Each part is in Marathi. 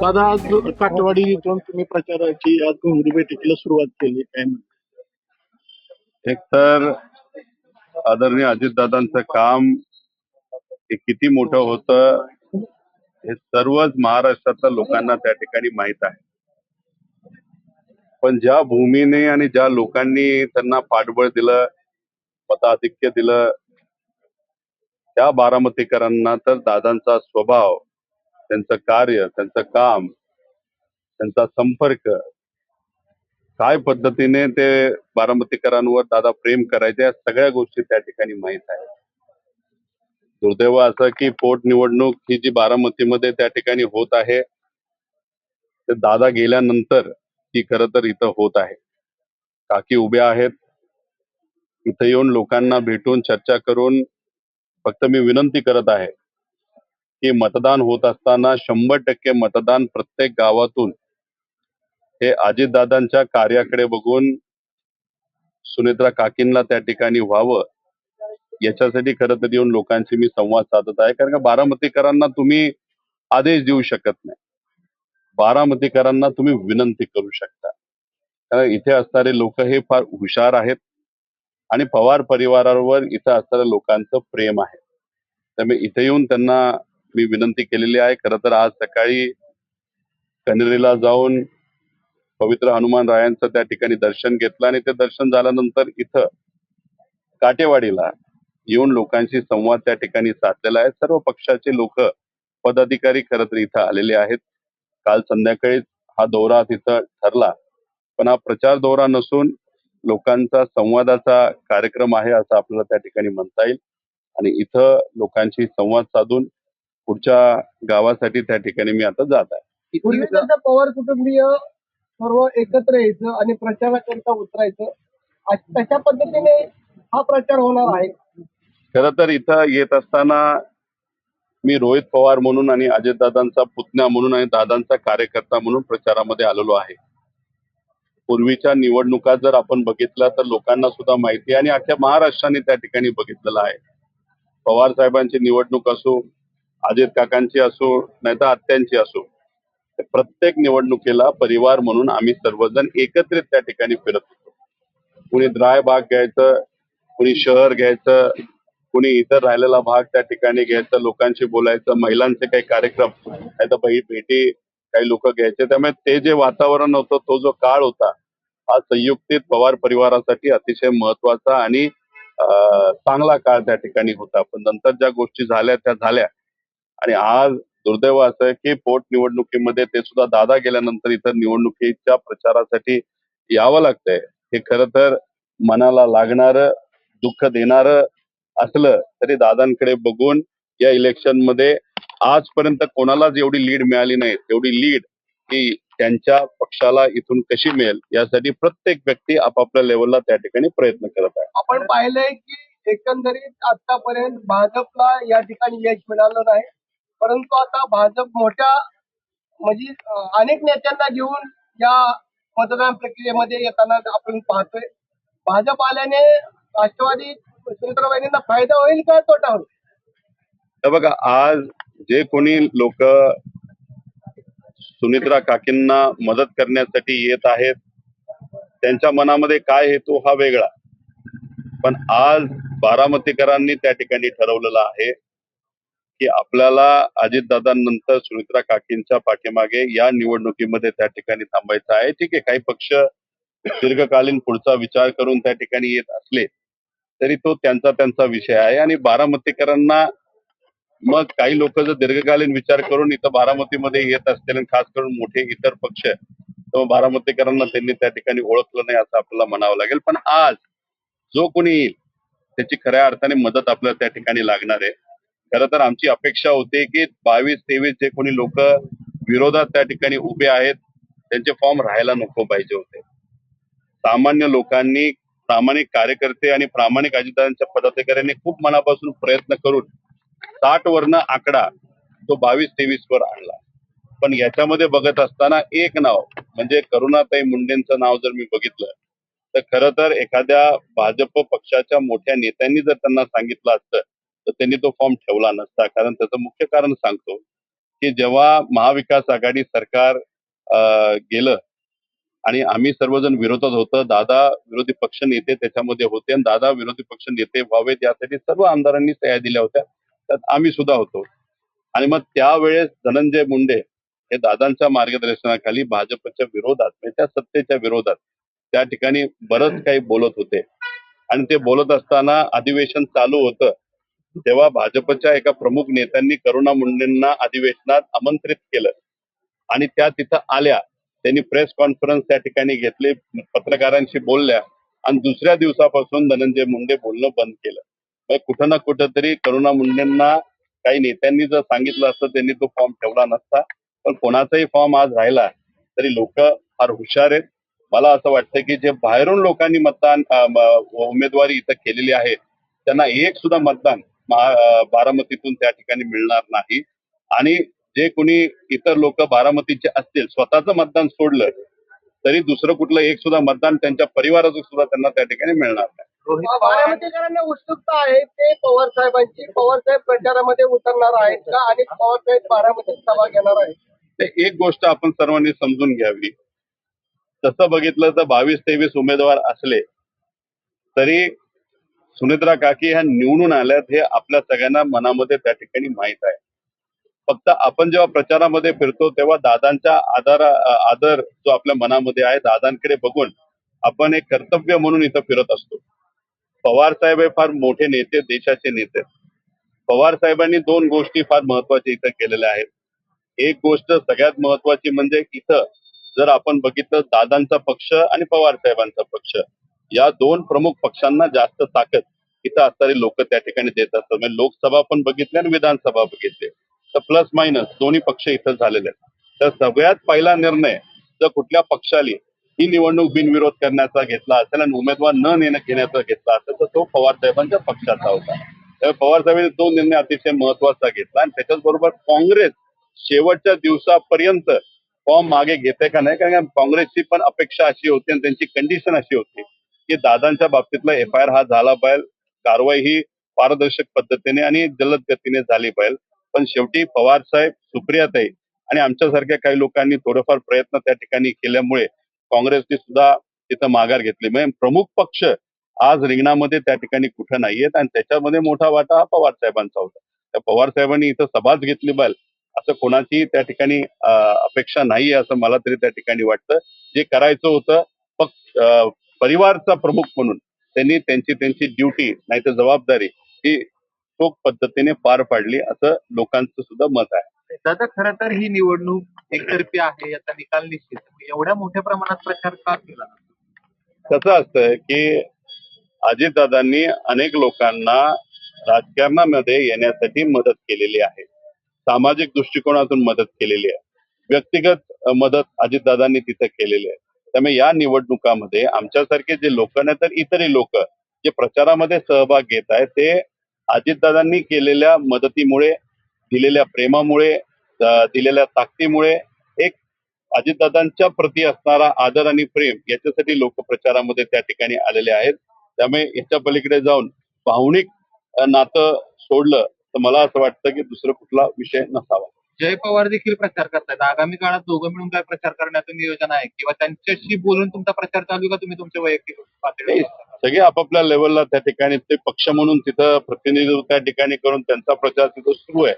दादा आज काटवाडी इथून तुम्ही प्रचाराची आज घोंगडी बैठकीला सुरुवात केली काय म्हणता? एक तर आदरणीय अजितदादांचं काम हे किती मोठं होतं हे सर्वच महाराष्ट्रातल्या लोकांना त्या ठिकाणी माहित आहे. पण ज्या भूमीने आणि ज्या लोकांनी त्यांना पाठबळ दिलं, मताधिक्य दिलं, त्या बारामतीकरांना तर दादांचा स्वभाव, त्यांचं कार्य, त्यांचं काम, त्यांचा संपर्क, काय पद्धतीने ते बारामतीकरांवर दादा प्रेम करायचे, या सगळ्या गोष्टी त्या ठिकाणी माहित आहेत. दुर्दैव असं की पोटनिवडणूक ही जी बारामतीमध्ये त्या ठिकाणी होत आहे, ते दादा गेल्यानंतर ती खरं तर इथं होत आहे. काकी उभ्या आहेत, इथं येऊन लोकांना भेटून चर्चा करून फक्त मी विनंती करत आहे की मतदान होत असताना 100% मतदान प्रत्येक गावातून हे अजितदादांच्या कार्याकडे बघून सुनेत्रा काकींना त्या ठिकाणी व्हावं, याच्यासाठी खरं तर येऊन लोकांशी मी संवाद साधत आहे. कारण का बारामतीकरांना तुम्ही आदेश देऊ शकत नाही, बारामतीकरांना तुम्ही विनंती करू शकता. कारण इथे असणारे लोक हे फार हुशार आहेत आणि पवार परिवारावर इथं असणाऱ्या लोकांचं प्रेम आहे. त्यामुळे इथे येऊन त्यांना मी विनंती केलेली आहे. खरं तर आज सकाळी कनेरीला जाऊन पवित्र हनुमान रायांचं त्या ठिकाणी दर्शन घेतलं आणि ते दर्शन झाल्यानंतर इथं काटेवाडीला येऊन लोकांशी संवाद त्या ठिकाणी साधलेला आहे. सर्व पक्षाचे लोक, पदाधिकारी खरं तर इथं आलेले आहेत. काल संध्याकाळी हा दौरा तिथं ठरला, पण हा प्रचार दौरा नसून लोकांचा संवादाचा कार्यक्रम आहे असं आपल्याला त्या ठिकाणी म्हणता येईल. आणि इथं लोकांशी संवाद साधून पुढच्या गावासाठी त्या ठिकाणी मी आता जात आहे. पूर्वी कसं पवार कुटुंबीय सर्व एकत्र यायचं आणि प्रचाराकरिता उतरायचं, तशा पद्धतीने हा प्रचार होणार आहे. खरं तर इथं येत असताना मी रोहित पवार म्हणून आणि अजितदादांचा पुतण्या म्हणून आणि दादांचा कार्यकर्ता म्हणून प्रचारामध्ये आलेलो आहे. पूर्वीच्या निवडणुका जर आपण बघितल्या तर लोकांना सुद्धा माहिती आहे आणि अख्ख्या महाराष्ट्राने त्या ठिकाणी बघितलेलं आहे. पवार साहेबांची निवडणूक असो, अजित काकांची असो, नाहीतर आत्यांची असो, प्रत्येक निवडणुकीला परिवार म्हणून आम्ही सर्वजण एकत्रित त्या ठिकाणी फिरत होतो. कुणी द्राय भाग घ्यायचं, कुणी शहर घ्यायचं, कुणी इतर राहिलेला भाग त्या ठिकाणी घ्यायचं, लोकांशी बोलायचं, महिलांचे काही कार्यक्रम, नाही तर भेटी काही लोक घ्यायचे. त्यामुळे ते जे वातावरण होतं, तो जो काळ होता, हा संयुक्तित पवार परिवारासाठी अतिशय महत्वाचा आणि चांगला काळ त्या ठिकाणी होता. पण नंतर ज्या गोष्टी झाल्या त्या झाल्या आणि आज दुर्दैव असं आहे की पोटनिवडणुकीमध्ये ते सुद्धा दादा गेल्यानंतर इथं निवडणुकीच्या प्रचारासाठी यावं लागतंय. हे खरं तर मनाला लागणारं, दुःख देणारं असलं तरी दादांकडे बघून या इलेक्शन मध्ये आजपर्यंत कोणालाच एवढी लीड मिळाली नाही, तेवढी लीड ही त्यांच्या पक्षाला इथून कशी मिळेल यासाठी प्रत्येक व्यक्ती आपापल्या लेवलला त्या ठिकाणी प्रयत्न करत आहे. आपण पाहिलंय की एकंदरीत आतापर्यंत भाजपला या ठिकाणी यश मिळालं नाही, परंतु आता भाजप मोठ्या म्हणजे अनेक नेत्यांना घेऊन या मतदान प्रक्रियेमध्ये येताना आपण पाहतोय. भाजप आल्याने राष्ट्रवादी सुनेत्राबाईंना फायदा होईल का तोटा होईल? तर बघा, आज जे कोणी लोक सुनित्रा काकींना मदत करण्यासाठी येत आहेत, त्यांच्या मनामध्ये काय हेतू हा वेगळा. पण आज बारामतीकरांनी त्या ठिकाणी ठरवलेलं आहे की आपल्याला अजितदादांनंतर सुनित्रा काकींच्या पाठीमागे या निवडणुकीमध्ये त्या ठिकाणी थांबायचं आहे. ठीक आहे, काही पक्ष दीर्घकालीन पुढचा विचार करून त्या ठिकाणी येत असले तरी तो त्यांचा त्यांचा विषय आहे. आणि बारामतीकरांना मग काही लोक जर दीर्घकालीन विचार करून इथं बारामतीमध्ये येत असतील आणि खास करून मोठे इतर पक्ष, तर बारामतीकरांना त्यांनी त्या ठिकाणी ओळखलं नाही असं आपल्याला म्हणावं लागेल. पण आज जो कोणी येईल त्याची खऱ्या अर्थाने मदत आपल्याला त्या ठिकाणी लागणार आहे. खरं तर आमची अपेक्षा होती की 22-23 जे कोणी लोक विरोधात त्या ठिकाणी उभे आहेत त्यांचे फॉर्म राहायला नको पाहिजे होते. सामान्य लोकांनी, प्रामाणिक कार्यकर्ते आणि प्रामाणिक अजितदादांच्या पदाधिकाऱ्यांनी खूप मनापासून प्रयत्न करून 60 वरनं आकडा तो 22-23 वर आणला. पण याच्यामध्ये बघत असताना एक नाव म्हणजे करुणाताई मुंडेंचं नाव जर मी बघितलं तर खरं तर एखाद्या भाजप पक्षाच्या मोठ्या नेत्यांनी जर त्यांना सांगितलं असतं तर त्यांनी तो फॉर्म ठेवला नसता. कारण त्याचं मुख्य कारण सांगतो की जेव्हा महाविकास आघाडी सरकार गेलं आणि आम्ही सर्वजण विरोधात होतो, दादा विरोधी पक्ष नेते त्याच्यामध्ये होते आणि दादा विरोधी पक्ष नेते व्हावेत यासाठी सर्व आमदारांनी सह्या दिल्या होत्या, त्यात आम्ही सुद्धा होतो. आणि मग त्यावेळेस धनंजय मुंडे हे दादांच्या मार्गदर्शनाखाली भाजपच्या विरोधात म्हणजे त्या सत्तेच्या विरोधात त्या ठिकाणी बरंच काही बोलत होते. आणि ते बोलत असताना अधिवेशन चालू होतं तेव्हा भाजपच्या एका प्रमुख नेत्यांनी करुणा मुंडेंना अधिवेशनात आमंत्रित केलं आणि त्या तिथं आल्या. त्यांनी प्रेस कॉन्फरन्स त्या ठिकाणी घेतली, पत्रकारांशी बोलल्या आणि दुसऱ्या दिवसापासून धनंजय मुंडे बोलणं बंद केलं. मग कुठं ना कुठं तरी करुणा मुंडेंना काही नेत्यांनी जर सांगितलं असतं त्यांनी तो फॉर्म ठेवला नसता. पण कोणाचाही फॉर्म आज राहिला तरी लोक फार हुशार आहेत. मला असं वाटतं की जे बाहेरून लोकांनी मतदान उमेदवारी इथं केलेली आहे त्यांना एक सुद्धा मतदान बारामतीतून त्या ठिकाणी मिळणार नाही. आणि जे कोणी इतर लोक बारामतीचे असतील स्वतःचं मतदान सोडलं तरी दुसरं कुठलं एक सुद्धा मतदान त्यांच्या परिवाराचं सुद्धा त्यांना त्या ठिकाणी मिळणार नाही. बारामतीकरांना उत्सुकता आहे ते पवार साहेबांची. पवार साहेब प्रचारामध्ये उतरणार आहेत का आणि पवार साहेब बारामतीत सभा घेणार आहेत? ते एक गोष्ट आपण सर्वांनी समजून घ्यावी. तसं बघितलं तर 22-23 उमेदवार असले तरी सुनेत्रा काकी ह्या निवडून आल्यात हे आपल्या सगळ्यांना मनामध्ये त्या ठिकाणी माहित आहे. फक्त आपण जेव्हा प्रचारामध्ये फिरतो तेव्हा दादांचा आदर जो आपल्या मनामध्ये आहे दादांकडे बघून आपण एक कर्तव्य म्हणून इथं फिरत असतो. पवार साहेब हे फार मोठे नेते, देशाचे नेते. पवार साहेबांनी दोन गोष्टी फार महत्वाच्या इथं केलेल्या आहेत. एक गोष्ट सगळ्यात महत्वाची म्हणजे इथं जर आपण बघितलं दादांचा पक्ष आणि पवार साहेबांचा पक्ष या दोन प्रमुख पक्षांना जास्त ताकद इथं असणारी लोक त्या ठिकाणी देत असतात. म्हणजे लोकसभा पण बघितली आणि विधानसभा बघितली तर प्लस मायनस दोन्ही पक्ष इथं झालेले आहेत. तर सगळ्यात पहिला निर्णय जर कुठल्या पक्षाली ही निवडणूक बिनविरोध करण्याचा घेतला असेल आणि उमेदवार न घेण्याचा घेतला असेल तर तो पवार साहेबांच्या पक्षाचा होता. त्यामुळे पवार साहेबांनी तो निर्णय अतिशय महत्वाचा घेतला आणि त्याच्याचबरोबर काँग्रेस शेवटच्या दिवसापर्यंत फॉर्म मागे घेते का नाही, कारण काँग्रेसची पण अपेक्षा अशी होती आणि त्यांची कंडिशन अशी होती की दादांच्या बाबतीतला FIR हा झाला पाहिजे, कारवाई ही पारदर्शक पद्धतीने आणि जलद गतीने झाली पाहिजे. पण शेवटी पवार साहेब, सुप्रियाताई आणि आमच्यासारख्या काही लोकांनी थोडेफार प्रयत्न त्या ठिकाणी केल्यामुळे काँग्रेसने सुद्धा तिथं माघार घेतली. म्हणजे प्रमुख पक्ष आज रिंगणामध्ये त्या ठिकाणी कुठं नाहीयेत आणि त्याच्यामध्ये मोठा वाटा हा पवार साहेबांचा होता. त्या पवार साहेबांनी इथं सभाच घेतली पाहिजे असं कोणाची त्या ठिकाणी अपेक्षा नाहीये असं मला तरी त्या ठिकाणी वाटतं. जे करायचं होतं फक्त परिवारचा प्रमुख म्हणून त्यांनी त्यांची ड्युटी नाही तर जबाबदारी ही चोख पद्धतीने पार पाडली असं लोकांचं सुद्धा मत आहे. दादा खरं तर ही निवडणूक एकतर्फी आहे याचा निकाल निश्चित. एवढ्या मोठ्या प्रमाणात प्रचार का केला? कसं असतं की अजितदादांनी अनेक लोकांना राजकारणामध्ये येण्यासाठी मदत केलेली आहे, सामाजिक दृष्टिकोनातून मदत केलेली आहे, व्यक्तिगत मदत अजितदादांनी तिथे केलेली आहे. त्यामुळे या निवडणुकामध्ये आमच्यासारखे जे लोक नाही तर इतरही लोक जे प्रचारामध्ये सहभाग घेत आहेत ते अजितदादांनी केलेल्या मदतीमुळे, दिलेल्या प्रेमामुळे, दिलेल्या ताकदीमुळे एक अजितदादांच्या प्रती असणारा आदर आणि प्रेम याच्यासाठी लोक प्रचारामध्ये त्या ठिकाणी आलेले आहेत. त्यामुळे याच्या पलीकडे जाऊन भावनिक नातं सोडलं तर मला असं वाटतं की दुसरं कुठला विषय नसावा. जय पवार देखील प्रचार करतायत. आगामी काळात दोघं मिळून काय प्रचार करण्याचं नियोजन आहे किंवा त्यांच्याशी बोलून तुमचा प्रचार चालू का तुम्ही तुमच्या वैयक्तिक पातळीवर? सगळे आपापल्या लेवलला त्या ठिकाणी ते पक्ष म्हणून तिथं प्रतिनिधित्व त्या ठिकाणी करून त्यांचा प्रचार तिथं सुरू आहे.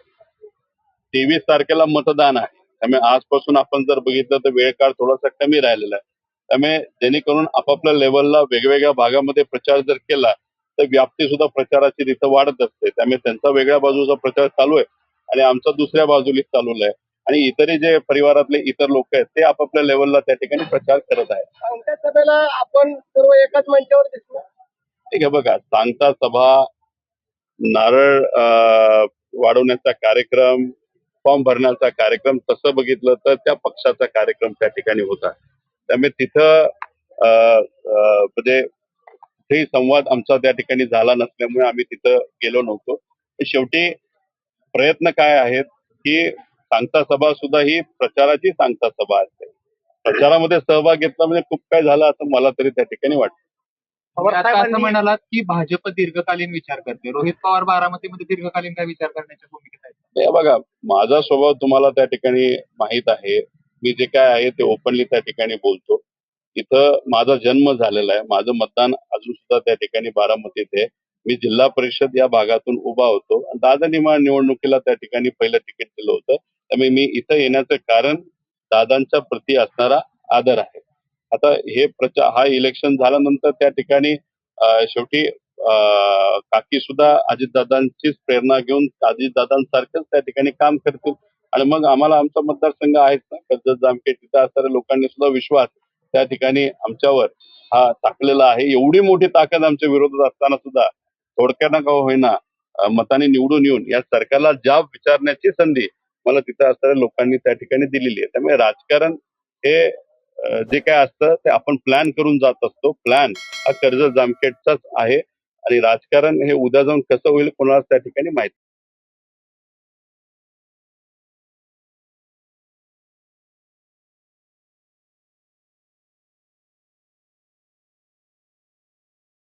23 तारखेला मतदान आहे. त्यामुळे आजपासून आपण जर बघितलं तर वेळ काळ थोडासा कमी राहिलेला आहे. त्यामुळे जेणेकरून आपापल्या लेवलला वेगवेगळ्या भागामध्ये प्रचार जर केला तर व्याप्ती सुद्धा प्रचाराची तिथं वाढत असते. त्यामुळे त्यांचा वेगळ्या बाजूचा प्रचार चालू आहे आणि आमचा दुसऱ्या बाजूला चालू आहे आणि इतरही जे परिवारातले इतर लोक आहेत ते आपापल्या लेवलला त्या ठिकाणी प्रचार करत आहेत. सांगत्या सभेला आपण सर्व एकाच मंचावर दिसलो. ठीक आहे, बघा सांगता सभा, नारळ वाढवण्याचा कार्यक्रम, फॉर्म भरण्याचा कार्यक्रम तसं बघितलं तर त्या पक्षाचा कार्यक्रम त्या ठिकाणी होता. त्यामुळे तिथं म्हणजे कुठेही संवाद आमचा त्या ठिकाणी झाला नसल्यामुळे आम्ही तिथं गेलो नव्हतो. शेवटी प्रयत्न काय आहेत की सांगता सभा सुद्धा ही प्रचाराची सांगता सभा असते. प्रचारामध्ये सहभाग घेतला म्हणजे खूप काय झालं असं मला तरी त्या ठिकाणी वाटतं. तुम्ही आता असं म्हणालात की भाजप दीर्घकालीन विचार करते. रोहित पवार बारामतीमध्ये दीर्घकालीन काय विचार करण्याच्या भूमिकेत आहेत? हे बघा, माझा स्वभाव तुम्हाला त्या ठिकाणी माहित आहे. मी जे काय आहे ते ओपनली त्या ठिकाणी बोलतो. इथं माझा जन्म झालेला आहे. माझं मतदान अजून सुद्धा त्या ठिकाणी बारामतीत आहे. मी जिल्हा परिषद या भागातून उभा होतो. दादांनी मला निवडणुकीला त्या ठिकाणी पहिलं तिकीट दिलं होतं. त्यामुळे मी इथं येण्याचं कारण दादांच्या प्रती असणारा आदर आहे. आता हे हा इलेक्शन झाल्यानंतर त्या ठिकाणी शेवटी काकी सुद्धा अजितदादांचीच प्रेरणा घेऊन अजितदादांसारखंच त्या ठिकाणी काम करतील आणि मग आम्हाला आमचा मतदारसंघ आहेच ना, कर्जत जामखेड तिथं असणाऱ्या लोकांनी सुद्धा विश्वास त्या ठिकाणी आमच्यावर हा टाकलेला आहे. एवढी मोठी ताकद आमच्या विरोधात असताना सुद्धा थोडक्यानं का होईना मताने निवडून येऊन या सरकारला जाब विचारण्याची संधी मला तिथं असणाऱ्या लोकांनी त्या ठिकाणी दिलेली आहे. त्यामुळे राजकारण हे जे काय असतं ते आपण प्लॅन करून जात असतो. प्लॅन हा कर्जत जामखेडचाच आहे आणि राजकारण हे उद्या जाऊन कसं होईल कोणालाच त्या ठिकाणी माहित